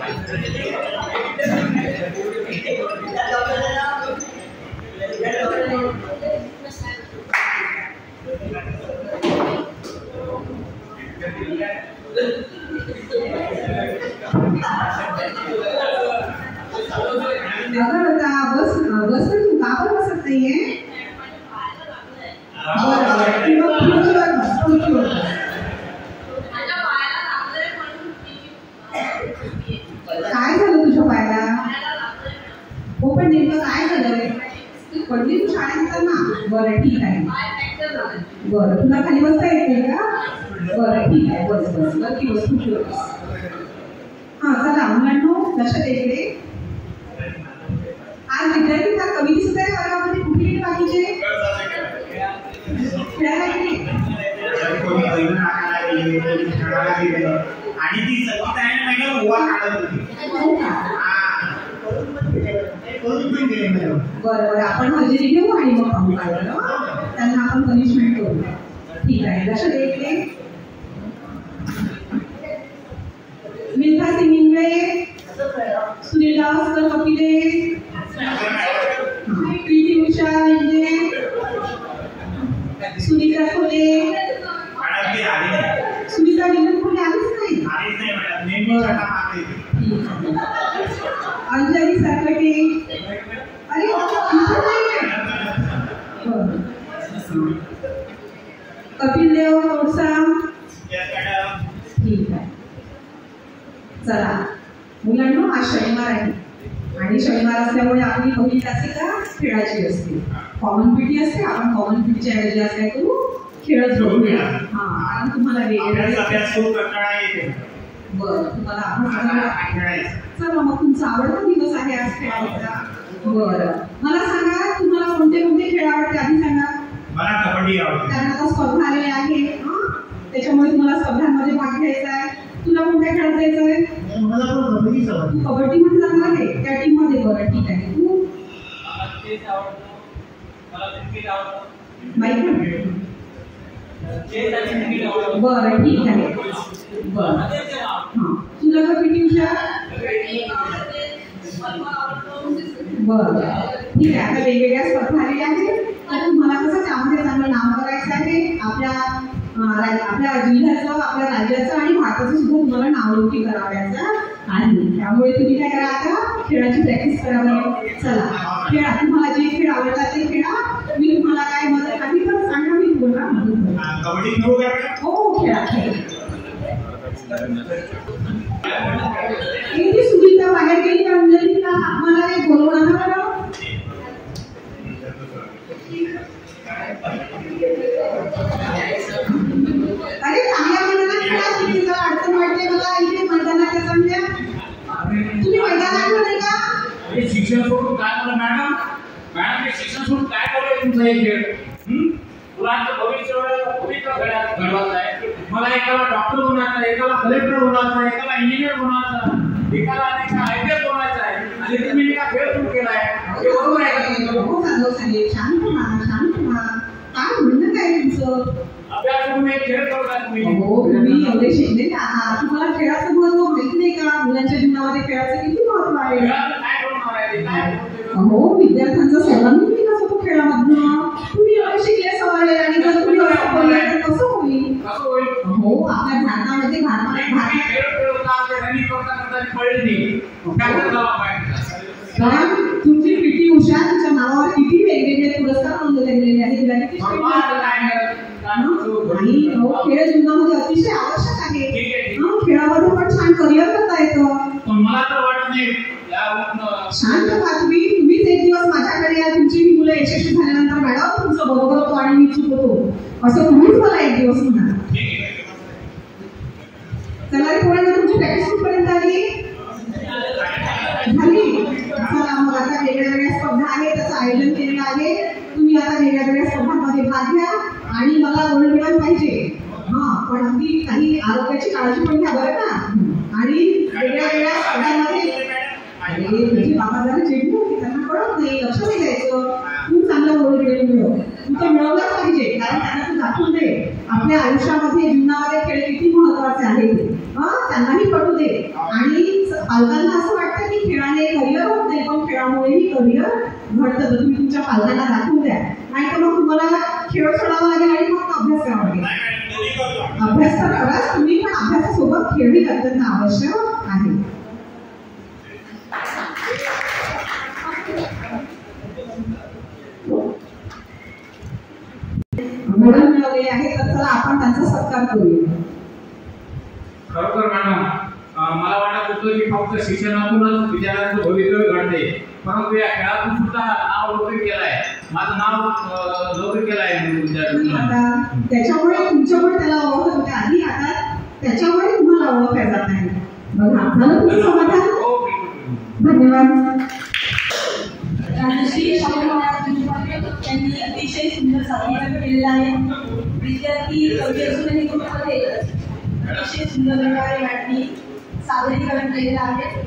बस बस तू का पण बसत नाहीये? काय झालं तुझ्या पायाला? हो पण नेमकं काय झालं? पडली तू शाळेत असताना? बरं ठीक आहे. बरं तुला खाली बसता येते का? बरं ठीक आहे, बस बस बस की बस खुशी होती. हां चला मुलांनो लक्षात इकडे. आज विद्यार्थी फार कमी दिसत आहे वर्गामध्ये. कुठे बाकीचे खेळायला गेले आणि ती सत्ताने महिला उभा काढत होती. बरं बरं आपण हजेरी घेऊ आणि मग पाहू काढलं त्यांना आपण पनिशमेंट करू. ठीक आहे लक्षात इकडे. मिल्खा सिंग इंगळे, सुनील गावस्कर कपिले, पीटी उषा इंगळे, सुनीता खोले. सुनीता विलन खोले आलीच नाही. अंजली सारकटे. अरे कपिल देव तोडसा. ठीक आहे चला मुलांनो आज शनिवार आहे आणि शनिवार असल्यामुळे आपली पहिली तासिका खेळाची असते. कॉमन पीटी असते. आपण कॉमन पीटीच्या ऐवजी आज काय करू? खेळत बघूया. आणि तुम्हाला बरं तुम्हाला अभ्यास चला मग तुमचा आवडता दिवस आहे आज खेळायचा. बरं मला सांगा तुम्हाला कोणते कोणते खेळ आवडते आधी सांगा. मला कबड्डी आवडते. कारण आता स्पर्धा आलेल्या आहे त्याच्यामुळे तुम्हाला स्पर्धांमध्ये भाग घ्यायचा आहे. तुला कोणत्या खेळात जायचं आहे? मला कबड्डी तू कबड्डी मध्ये जाणार आहे त्या टीम मध्ये. बरं ठीक आहे. तू बरं ठीक आहे. बरं हां तुला का पीटी उषा? बरं ठीक आहे. आता वेगवेगळ्या स्पर्धा आलेल्या आहेत तर तुम्हाला कसं त्यामध्ये चांगलं नाव करायचं आहे. आपल्या जिल्ह्याचं आपल्या राज्याचं आणि भारताचं सुद्धा तुम्हाला नावलौकिक करावायचं आहे. त्यामुळे तुम्ही काय करा आता खेळाची प्रॅक्टिस करावी. चला खेळा. तुम्हाला जे खेळ आवडतात ते खेळा. मी तुम्हाला काय मदत काही तर सांगा मी तुम्हाला मदत करेन. हो खेळा खेळा. किती सुविधा बाहेर गेली अंजली का आम्हाला काही बोलवणार ना? अरे चांगल्या मनाला खेळा. तुम्ही जर अडचण वाटते मला इथे मैदानात या समजा तुम्ही मैदानात नाही का? अरे शिक्षण सोडून काय करा मॅडम? मॅडम हे शिक्षण सोडून काय करायचं तुमचं हे खेळ? मुलांचं भविष्य घडवायचं आहे. मला एकाला डॉक्टर बनायचं आहे, एकाला कलेक्टर बनायचं आहे, एकाला इंजिनियर बनायचं, एकाला आयपीएस बनायचं आहे आणि तुम्ही का खेळ सुरू केलाय? हे बरोबर आहे का तुमचं? हो साहेब शांत व्हा. काय म्हणणं काय तुमचं? अभ्यास करून एक खेळ करताय तुम्ही. हो तुम्ही एवढे शिकलेले आहात. तुम्हाला खेळाचं महत्व माहिती नाही का? मुलांच्या जीवनामध्ये खेळाचं किती महत्व आहे. हो विद्यार्थ्यांचा सर्वांगीण विकास होतो खेळामधून. तुम्ही एवढे शिकले सवय आणि जर तुम्ही असं बोलले तर कसं होईल? हो आपल्या भारतामध्ये तुमची पीटी उषा तिच्या नावावर किती वेगवेगळे पुरस्कार नोंदवलेले आहेत. तिला किती आणि खेळ जीवनामध्ये अतिशय आवश्यक आहे. खेळामध्ये पण छान करिअर करता येतं. शांत व्हा तुम्हीच एक दिवस माझ्याकडे या. तुमची मुलं यशस्वी झाल्यानंतर मॅडम तुमचं बरोबर होतो आणि मी चूक होतो असं तुम्हीच मला एक दिवस म्हणा. चला रे पोरांनो तुमची प्रॅक्टिस कुठपर्यंत आली? झाली. चला मग आता वेगळ्या वेगळ्या स्पर्धा आहे त्याचं आयोजन केलेलं आहे. तुम्ही आता वेगळ्या वेगळ्या स्पर्धांमध्ये भाग घ्या आणि मला गोल्ड मेडल पाहिजे. पण अगदी काही आरोग्याची काळजी पण घ्या बरं का. आणि वेगळ्या वेगळ्या स्पर्धांमध्ये तुझे बाबा जरा चिडली होती त्यांना कळत नाही. लक्ष नाही द्यायचं. तू चांगला गोल्ड मेडल मिळव. तू तर मिळवलाच पाहिजे कारण त्यांना तू दाखवून दे आपल्या आयुष्यामध्ये जीवनामध्ये खेळ किती महत्वाचे आहे. त्यांनाही पटू दे आणि पालकांना असं वाटतं की खेळाने करिअर होत नाही, पण खेळामुळेही करिअर घडतं. तर तुम्ही तुमच्या पालकांना दाखवून द्या, नाही तर मग तुम्हाला खेळ सोडावा लागेल आणि मग अभ्यास करावा लागेल. अभ्यास तर कराच तुम्ही, पण अभ्यासासोबत खेळही अत्यंत आवश्यक आहे. मॅडम मिळवले आहे, तर चला आपण त्यांचा सत्कार करूया. खरोखर मॅडम, मला वाटत होतं की फक्त शिक्षणातूनच विद्यार्थ्यांचं भवितव्य घडते, परंतु या खेळातून सुद्धा नाव लौकिक केलंय, माझं नाव लौकिक केलंय विद्यार्थ्यांना. आता त्याच्यामुळे तुमच्यामुळे त्याला ओळखत होते आधी, आता त्याच्यामुळे तुम्हाला ओळखल्या जात नाही. बघा, झालं तुमचं समाधान. धन्यवाद. राजश्री त्यांनी अतिशय सुंदर सादरीकरण केलेलं आहे. विद्यार्थी कवी असूनही ग्रुपमध्ये अतिशय सुंदर प्रकारे मॅडमनी सादरीकरण केलेलं आहे.